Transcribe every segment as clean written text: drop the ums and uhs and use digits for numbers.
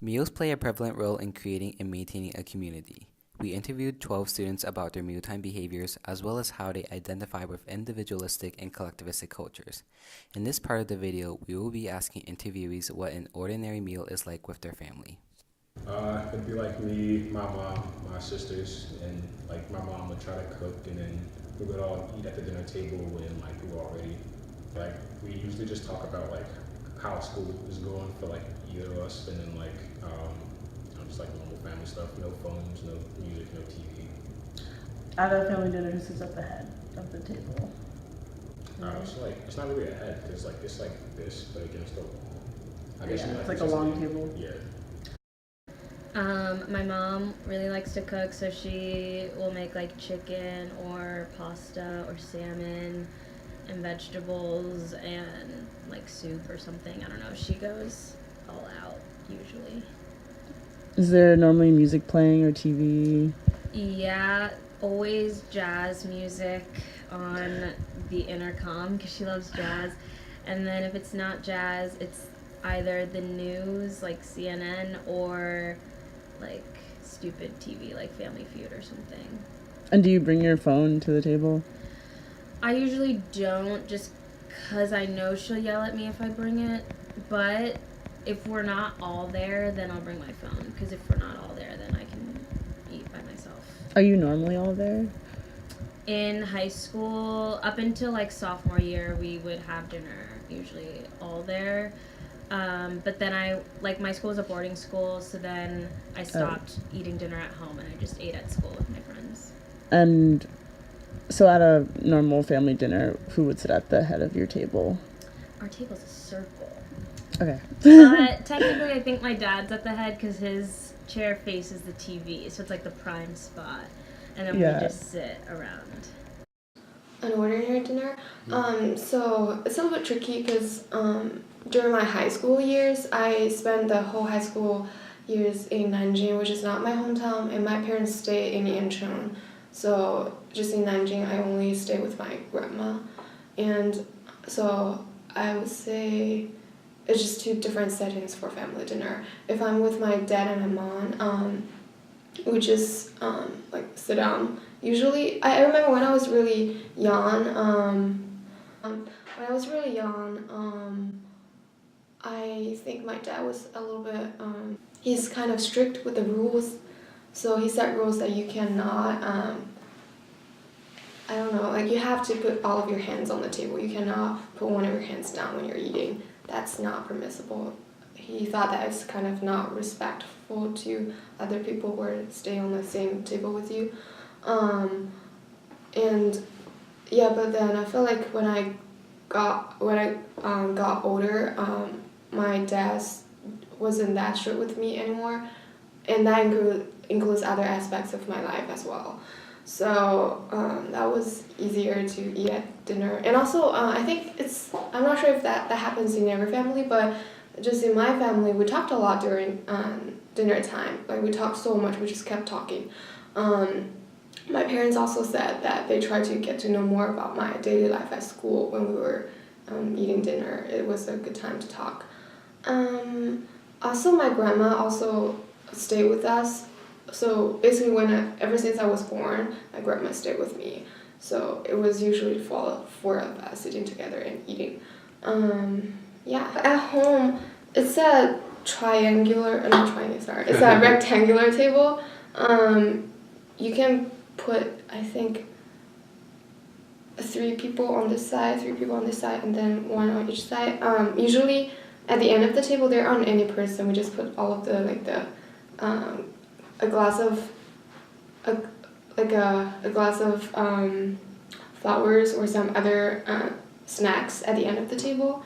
Meals play a prevalent role in creating and maintaining a community. We interviewed 12 students about their mealtime behaviors as well as how they identify with individualistic and collectivistic cultures. In this part of the video, we will be asking interviewees what an ordinary meal is like with their family. It'd be like me, my mom, my sisters, and like my mom would try to cook, and then we would all eat at the dinner table when like we were all ready. Like we usually just talk about like how school is going for like either of us, and then like just like normal family stuff, no phones, no music, no TV. At a family dinner, who sits at the head of the table? It's like it's not really a head because like it's like this, but against the wall. I guess It's like a long table. Yeah. My mom really likes to cook, so she will make like chicken or pasta or salmon and vegetables and like soup or something. I don't know. She goes all out usually. Is there normally music playing or TV? Yeah, always jazz music on the intercom because she loves jazz. And then if it's not jazz, it's either the news like CNN or like stupid TV like Family Feud or something. And do you bring your phone to the table? I usually don't just because I know she'll yell at me if I bring it. But if we're not all there, then I'll bring my phone because if we're not all there, then I can eat by myself. Are you normally all there? In high school, up until like sophomore year, we would have dinner usually all there. But then my school is a boarding school, so then I stopped eating dinner at home and I just ate at school with my friends. And so at a normal family dinner, who would sit at the head of your table? Our table's a circle. Okay. But technically, I think my dad's at the head because his chair faces the TV, so it's like the prime spot. And then we just sit around. An ordinary dinner. So it's a little bit tricky because during my high school years, I spent the whole high school years in Nanjing, which is not my hometown, and my parents stay in Yancheng. So just in Nanjing, I only stay with my grandma, and so I would say it's just two different settings for family dinner. If I'm with my dad and my mom, we just like sit down. Usually, I remember when I was really young. I think my dad was a little bit. He's kind of strict with the rules, so he set rules that you cannot. I don't know. Like you have to put all of your hands on the table. You cannot put one of your hands down when you're eating. That's not permissible. He thought that it's kind of not respectful to other people who are staying on the same table with you. And yeah, but then I feel like when I got older, my dad wasn't that strict with me anymore, and that includes other aspects of my life as well. So that was easier to eat at dinner. And also, I think I'm not sure if that happens in every family, but just in my family, we talked a lot during dinner time. Like we talked so much, we just kept talking. My parents also said that they tried to get to know more about my daily life at school when we were eating dinner. It was a good time to talk. Also, my grandma also stayed with us. So basically, ever since I was born, my grandma stayed with me. So it was usually four of us sitting together and eating. Yeah, at home, it's a it's a rectangular table. You can put, I think, 3 people on this side, and then 1 on each side. Usually, at the end of the table, there aren't any person. We just put all of a glass of flowers or some other snacks at the end of the table.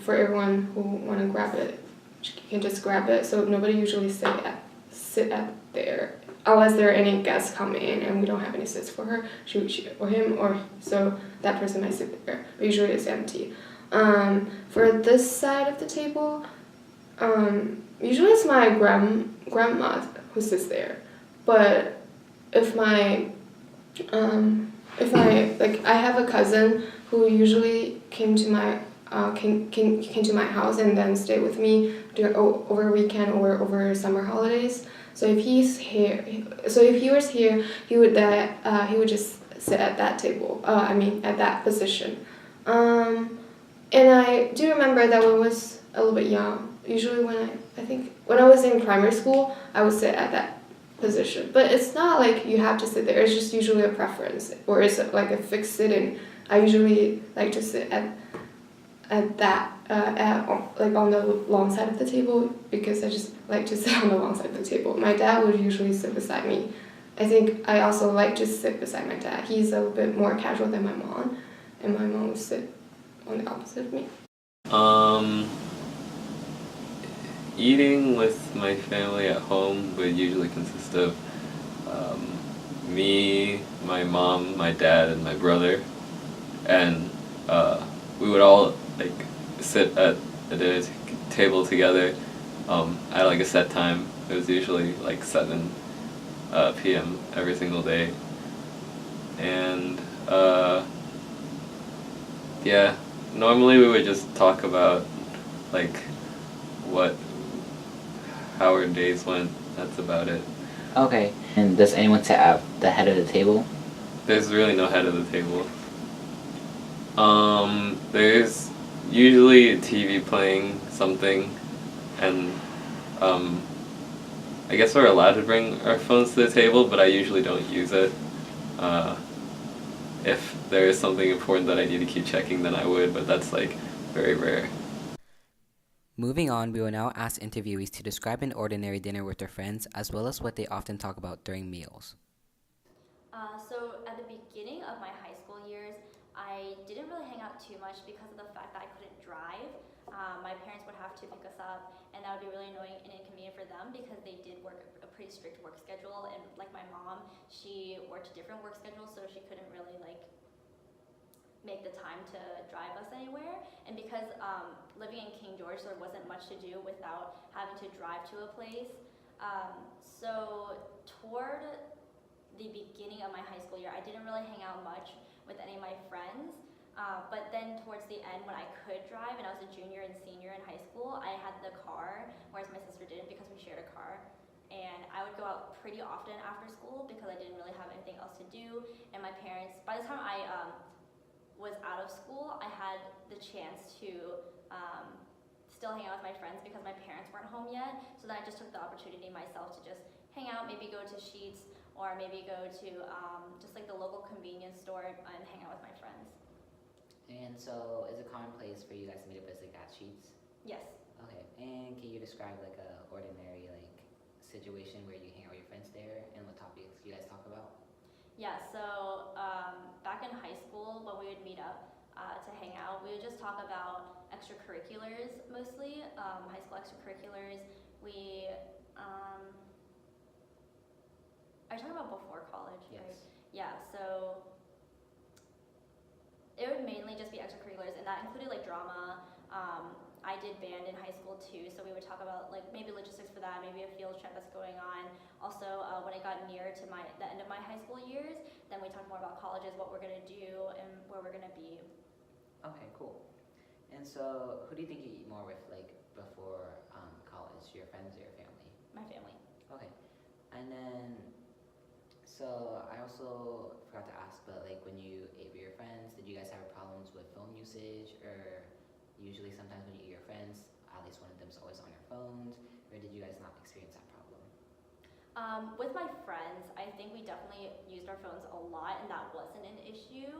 For everyone who want to grab it, you can just grab it. So nobody usually sit at there unless there are any guests come in and we don't have any seats for her, she or him, or so that person might sit there. But usually it's empty. For this side of the table, usually it's my grandma who sits there. But if I have a cousin who usually came to my came to my house and then stayed with me over weekend or over summer holidays. So if he's here, so if he was here, he would just sit at that table. At that position. And I do remember that when I was a little bit young, usually when I was in primary school, I would sit at that position. But it's not like you have to sit there. It's just usually a preference, or it's like a fixed sitting. I usually like to sit at that on the long side of the table because I just like to sit on the long side of the table. My dad would usually sit beside me. I think I also like to sit beside my dad. He's a little bit more casual than my mom, and my mom would sit on the opposite of me. Eating with my family at home would usually consist of me, my mom, my dad, and my brother, and we would all like sit at a dinner table together at like a set time. It was usually like 7 p.m. every single day, and yeah, normally we would just talk about like how our days went. That's about it. Okay. And does anyone sit at the head of the table? There's really no head of the table. There's usually TV playing something, and I guess we're allowed to bring our phones to the table, but I usually don't use it. If there is something important that I need to keep checking, then I would, but that's like very rare. Moving on, we will now ask interviewees to describe an ordinary dinner with their friends, as well as what they often talk about during meals. So at the beginning of my high school years, I didn't really hang out too much because of the fact that I couldn't drive. My parents would have to pick us up, and that would be really annoying and inconvenient for them because they did work a pretty strict work schedule. And like my mom, she worked a different work schedule, so she couldn't really make the time to drive us anywhere. And because living in King George, there wasn't much to do without having to drive to a place. So toward the beginning of my high school year, I didn't really hang out much with any of my friends. But then towards the end, when I could drive and I was a junior and senior in high school, I had the car, whereas my sister didn't because we shared a car. And I would go out pretty often after school because I didn't really have anything else to do. And my parents, by the time I was out of school, I had the chance to still hang out with my friends because my parents weren't home yet. So then I just took the opportunity myself to just hang out, maybe go to Sheetz, or maybe go to just like the local convenience store and hang out with my friends. And so, is it commonplace for you guys to meet up as like at Sheetz? Yes. Okay. And can you describe like a ordinary situation where you hang out with your friends there, and what topics you guys talk about? Yeah. So back in high school, when we would meet up to hang out, we would just talk about extracurriculars mostly. High school extracurriculars. We are you talking about before college? Yes. Right? Yeah. So it would mainly just be extracurriculars, and that included like drama. I did band in high school too, so we would talk about like maybe logistics for that, maybe a field trip that's going on. Also, when it got near to the end of my high school years, then we talked more about colleges, what we're gonna do, and where we're gonna be. Okay, cool. And so, who do you think you eat more with before college? Your friends or your family? My family. Okay. And then, so I also forgot to ask, but when you ate with your friends, did you guys have problems with phone usage, or usually sometimes when you eat with your friends, at least one of them's always on your phones, or did you guys not experience that problem? With my friends, I think we definitely used our phones a lot, and that wasn't an issue.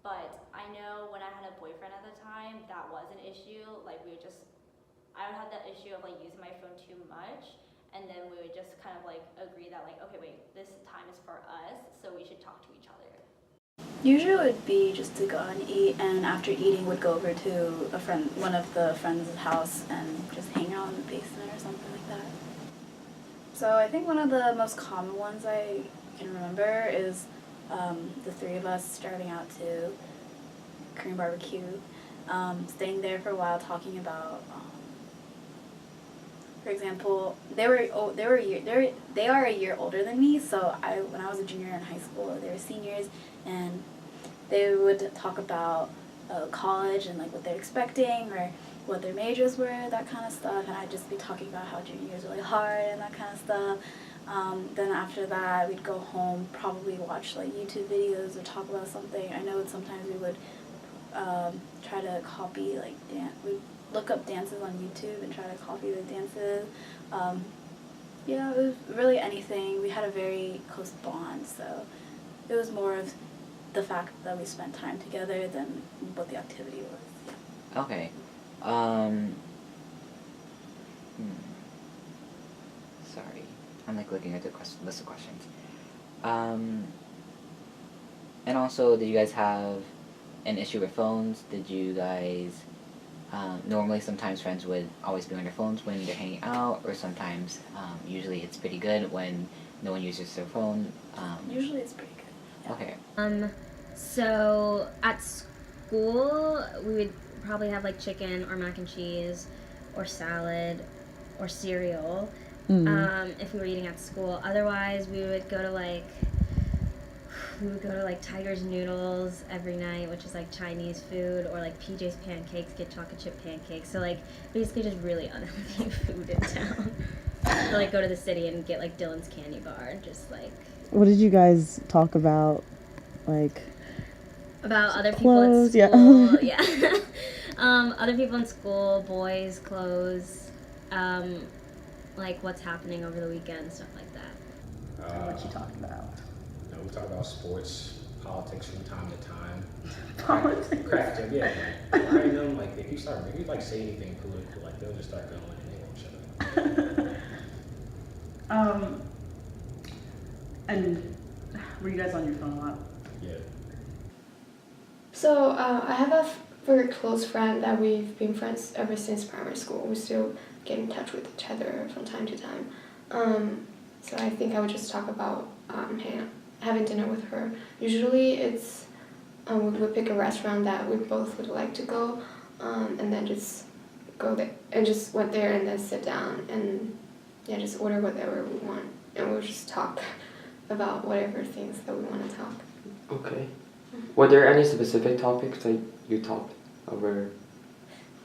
But I know when I had a boyfriend at the time, that was an issue. I would have that issue of using my phone too much, and then we would just kind of agree that okay, wait, this time is for us, so we should talk to each other. Usually it would be just to go out and eat, and after eating would go over to one of the friends' house and just hang out in the basement or something like that. So I think one of the most common ones I can remember is the three of us starting out to Korean barbecue, staying there for a while talking about, for example, they are a year older than me, so when I was a junior in high school, they were seniors, and they would talk about college and like what they're expecting or what their majors were, that kind of stuff, and I'd just be talking about how junior year is really hard and that kind of stuff. Then after that, we'd go home, probably watch like YouTube videos or talk about something. I know sometimes we would try to copy like we'd look up dances on YouTube and try to copy the dances. You know, it was really anything. We had a very close bond, so it was more of the fact that we spent time together than what the activity was. Yeah. Okay. Sorry, I'm like looking at the list of questions. And also, did you guys have an issue with phones? Did you guys normally sometimes friends would always be on their phones when they're hanging out, or sometimes usually it's pretty good when no one uses their phone. Usually it's pretty good. Yeah. Okay. So at school, we would probably have like chicken or mac and cheese or salad or cereal if we were eating at school. Otherwise, we would go to like Tiger's Noodles every night, which is like Chinese food, or like PJ's Pancakes, get chocolate chip pancakes. So like basically just really unhealthy food in town. Or like go to the city and get like Dylan's candy bar and just like. What did you guys talk about? Like about other people clothes, at school. yeah. Yeah. Other people in school, boys, clothes, like what's happening over the weekend, stuff like that. What you talking about? You know, we talk about sports, politics from time to time. Politics. Craft joke, yeah. Like, I know, like if you say anything political, like they'll just start going and they won't shut up. And were you guys on your phone a lot? Yeah. So I have a very close friend that we've been friends ever since primary school. We still get in touch with each other from time to time. So I think I would just talk about having dinner with her. Usually it's we would pick a restaurant that we both would like to go, and then just go there and just went there and then sit down and just order whatever we want, and we'll just talk about whatever things that we want to talk. Okay. Were there any specific topics that you talked over?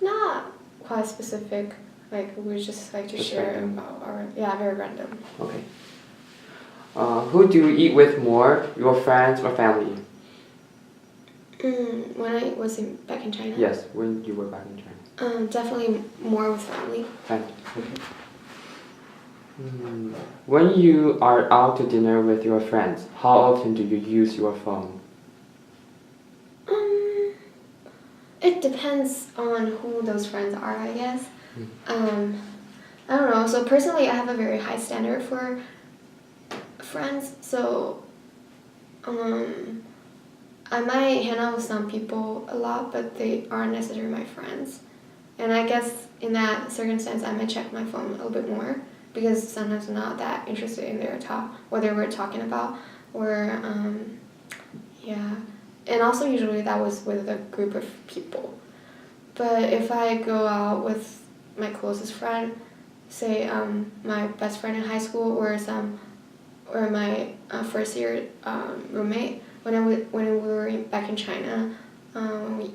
Not quite specific. Like we just like to Just share random. about our very random. Okay. Who do you eat with more, your friends or family? When I was back in China. Yes, when you were back in China. Definitely more with family. Family. Okay. When you are out to dinner with your friends, how often do you use your phone? It depends on who those friends are, I guess. I don't know. So personally, I have a very high standard for friends. So I might hang out with some people a lot, but they aren't necessarily my friends. And I guess in that circumstance, I might check my phone a little bit more because sometimes I'm not that interested in what they were talking about, or And also usually that was with a group of people. But if I go out with my closest friend, say my best friend in high school or my first year roommate, when we were back in China, we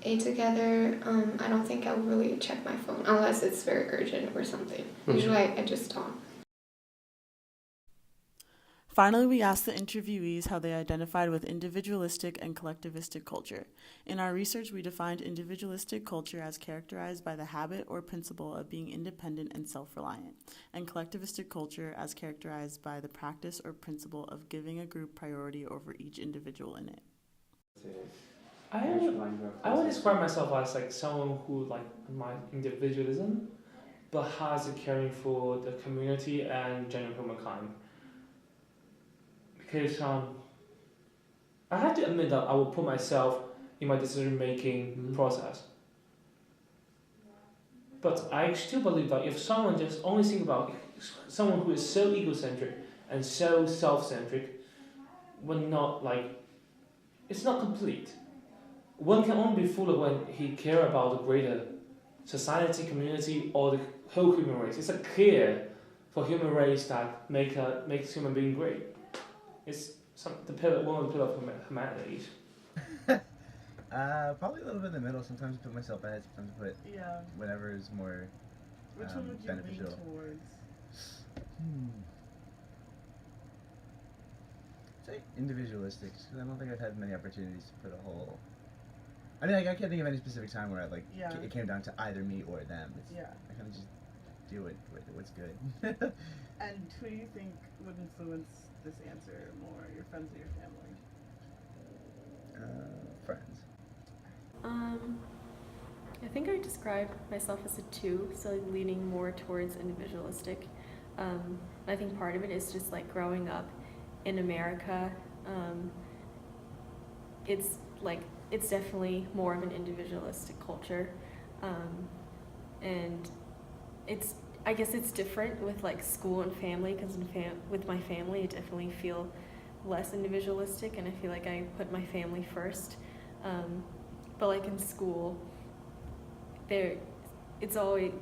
ate together, I don't think I would really check my phone unless it's very urgent or something. Usually I just don't. Finally, we asked the interviewees how they identified with individualistic and collectivistic culture. In our research, we defined individualistic culture as characterized by the habit or principle of being independent and self-reliant, and collectivistic culture as characterized by the practice or principle of giving a group priority over each individual in it. I would describe myself as like someone who like my individualism, but has a caring for the community and general humankind. Because I have to admit that I will put myself in my decision-making process. But I still believe that if someone just only think about someone who is so egocentric and so self-centric, it's not complete. One can only be full when he cares about the greater society, community, or the whole human race. It's a care for human race that makes human being great. It's one of the pillars of humanity. Probably a little bit in the middle. Sometimes I put myself ahead, sometimes I put Yeah. whatever is more Which one would you beneficial. lean towards? Say individualistic, because I don't think I've had many opportunities to put a whole. I mean, I can't think of any specific time where it came down to either me or them. I kind of just do what's good. And who do you think would influence this answer more, your friends or your family? Friends. I think I describe myself as a 2, so leaning more towards individualistic. I think part of it is just like growing up in America. It's definitely more of an individualistic culture, and I guess it's different with like school and family, because with my family I definitely feel less individualistic, and I feel like I put my family first. But like in school, it's always,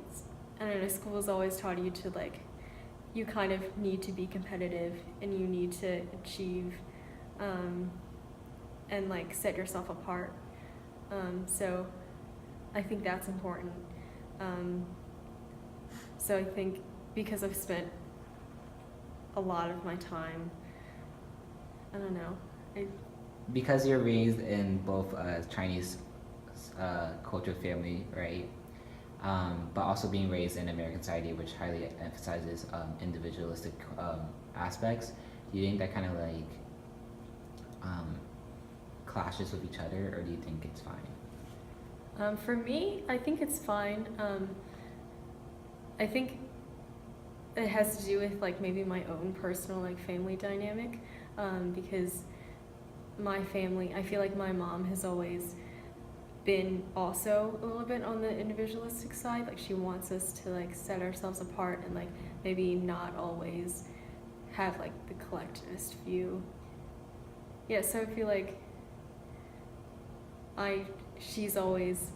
I don't know, school has always taught you to like, you kind of need to be competitive and you need to achieve and like set yourself apart. So I think that's important. So I think because I've spent a lot of my time, I don't know. Because you're raised in both Chinese culture family, right? But also being raised in American society, which highly emphasizes individualistic aspects. Do you think that kind of like clashes with each other, or do you think it's fine? For me, I think it's fine. I think it has to do with like maybe my own personal like family dynamic, because my family, I feel like my mom has always been also a little bit on the individualistic side. Like she wants us to like set ourselves apart and like maybe not always have like the collectivist view. Yeah, so I feel like she's always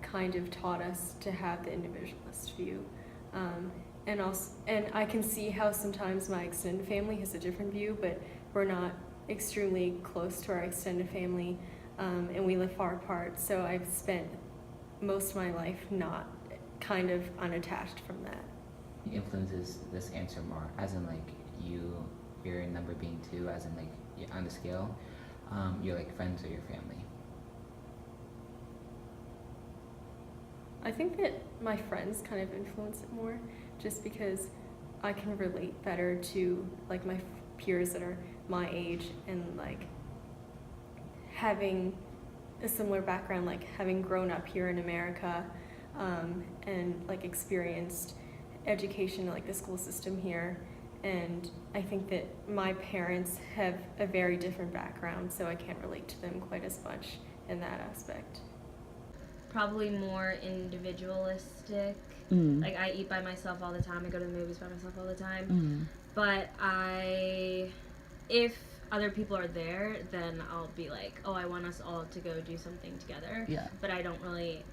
kind of taught us to have the individualist view. And I can see how sometimes my extended family has a different view, but we're not extremely close to our extended family, and we live far apart, so I've spent most of my life not kind of unattached from that. Influences this answer more, as in like your number being 2, as in like on the scale, you're like friends or your family? I think that my friends kind of influence it more, just because I can relate better to like my peers that are my age, and like having a similar background, like having grown up here in America, and like experienced education, like the school system here. And I think that my parents have a very different background, so I can't relate to them quite as much in that aspect. Probably more individualistic. Like I eat by myself all the time, I go to the movies by myself all the time. But if other people are there, then I'll be like, oh, I want us all to go do something together. Yeah. But I don't really,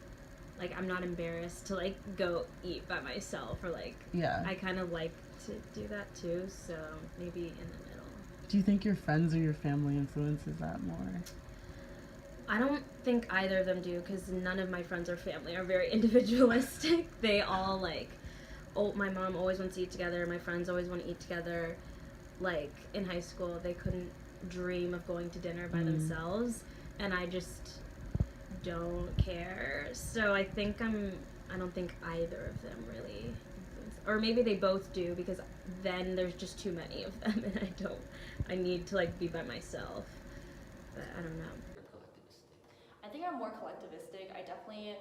like, I'm not embarrassed to like go eat by myself, or like, I kind of like to do that too, so maybe in the middle. Do you think your friends or your family influences that more? I don't think either of them do, because none of my friends or family are very individualistic. They all like, oh, my mom always wants to eat together, my friends always want to eat together. Like in high school, they couldn't dream of going to dinner by themselves, and I just don't care. So I don't think either of them really influence, or maybe they both do, because then there's just too many of them, and I need to like be by myself. But I don't know. I think I'm more collectivistic. I definitely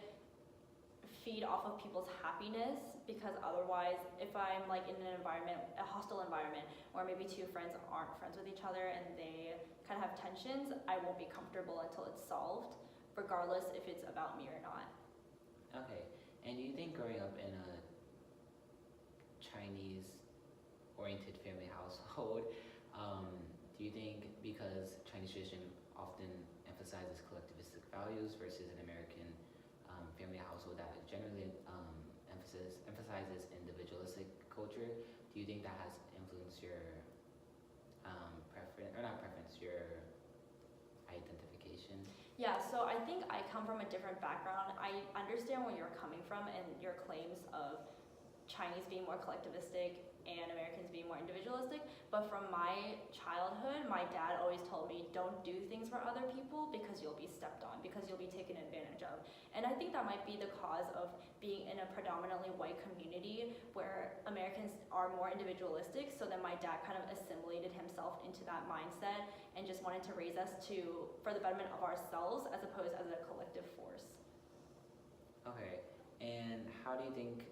feed off of people's happiness, because otherwise, if I'm like in an environment, a hostile environment, or maybe 2 friends aren't friends with each other and they kind of have tensions, I won't be comfortable until it's solved, regardless if it's about me or not. Okay, and do you think growing up in a Chinese-oriented family household, do you think because Chinese tradition often emphasizes collectivistic values versus an American family household that generally emphasizes individualistic culture, do you think that has influenced your your identification? Yeah, so I think I come from a different background. I understand where you're coming from and your claims of Chinese being more collectivistic and Americans being more individualistic, but from my childhood, my dad always told me, don't do things for other people because you'll be stepped on, because you'll be taken advantage of. And I think that might be the cause of being in a predominantly white community where Americans are more individualistic, so then my dad kind of assimilated himself into that mindset and just wanted to raise us for the betterment of ourselves as opposed as a collective force. Okay, and how do you think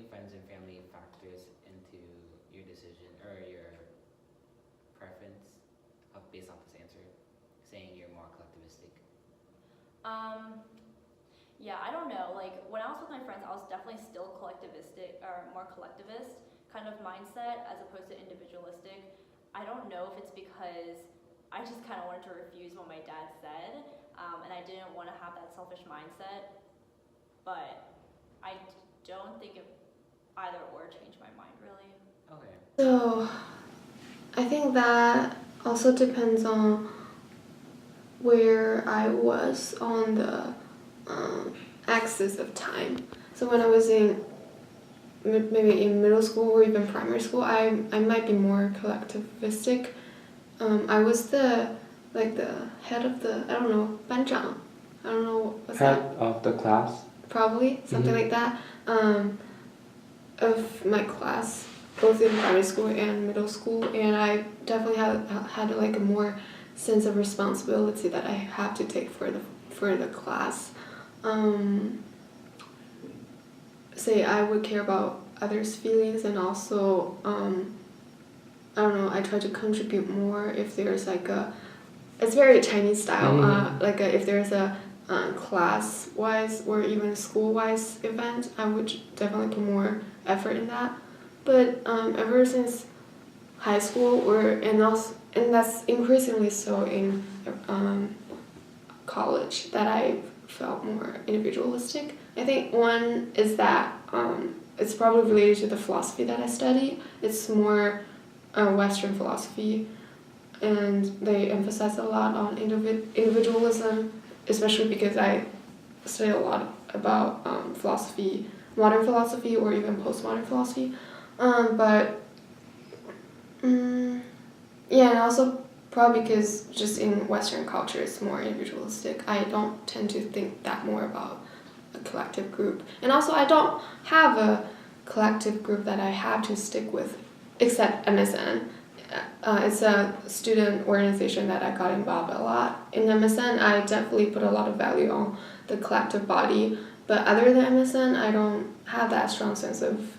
friends and family factors into your decision or your preference based off this answer, saying you're more collectivistic? Yeah, I don't know. Like when I was with my friends, I was definitely still collectivistic or more collectivist kind of mindset as opposed to individualistic. I don't know if it's because I just kind of wanted to refuse what my dad said, and I didn't want to have that selfish mindset. But I don't think it either or changed my mind really. Okay. So I think that also depends on where I was on the axis of time. So when I was maybe in middle school or even primary school, I might be more collectivistic. I was the head of the, I don't know, 班长. I don't know what's head that. of the class. Probably something like that. Of my class, both in primary school and middle school, and I definitely had like a more sense of responsibility that I have to take for the class. Say I would care about others' feelings, and also I don't know, I try to contribute more if there's like it's very Chinese style, if there's a class-wise or even school-wise event, I would definitely put more effort in that. But ever since high school and that's increasingly so in college, that I felt more individualistic. I think one is that it's probably related to the philosophy that I study. It's more Western philosophy, and they emphasize a lot on individualism, especially because I study a lot about philosophy, modern philosophy or even postmodern philosophy. Yeah, and also probably because just in Western culture it's more individualistic. I don't tend to think that more about a collective group. And also I don't have a collective group that I have to stick with, except MSN. It's a student organization that I got involved a lot. In MSN, I definitely put a lot of value on the collective body, but other than MSN, I don't have that strong sense of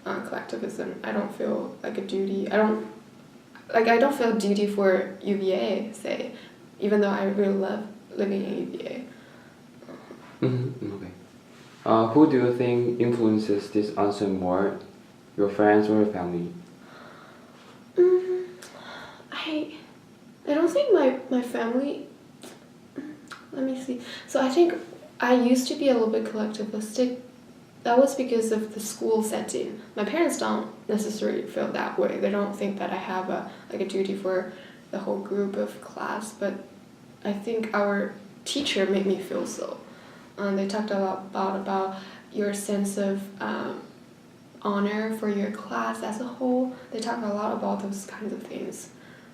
collectivism. I don't feel like a duty. I don't feel duty for UVA, say, even though I really love living in UVA. Okay. Who do you think influences this answer more, your friends or your family? I don't think my family. Let me see. So I think I used to be a little bit collectivistic. That was because of the school setting. My parents don't necessarily feel that way. They don't think that I have a duty for the whole group of class, but I think our teacher made me feel so. They talked a lot about your sense of honor for your class as a whole. They talk a lot about those kinds of things.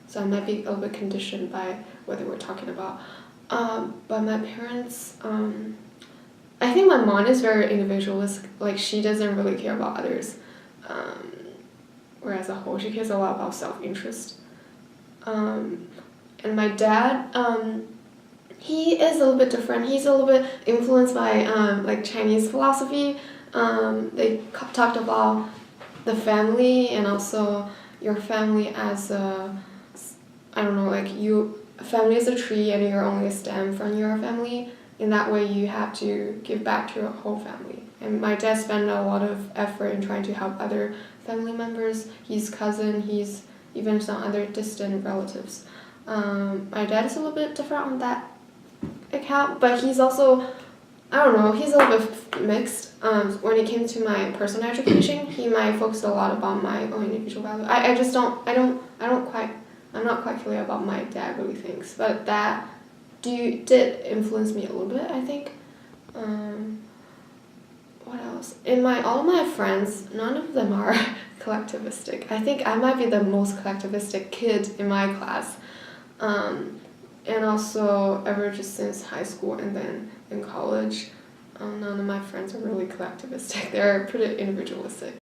So I might be a little bit conditioned by what they were talking about. But my parents, I think my mom is very individualistic. Like, she doesn't really care about others. Whereas as a whole, she cares a lot about self-interest. And my dad, he is a little bit different. He's a little bit influenced by Chinese philosophy. They talked about the family and also your family as family is a tree and you're only a stem from your family. In that way, you have to give back to your whole family. And my dad spent a lot of effort in trying to help other family members, his cousin, his even some other distant relatives. My dad is a little bit different on that account, but he's also, he's a little bit mixed. When it came to my personal education, he might focus a lot about my own individual value. I'm not quite clear about my dad really thinks, but that did influence me a little bit, I think. What else? All my friends, none of them are collectivistic. I think I might be the most collectivistic kid in my class. And also, ever just since high school and then in college, none of my friends are really collectivistic. They're pretty individualistic.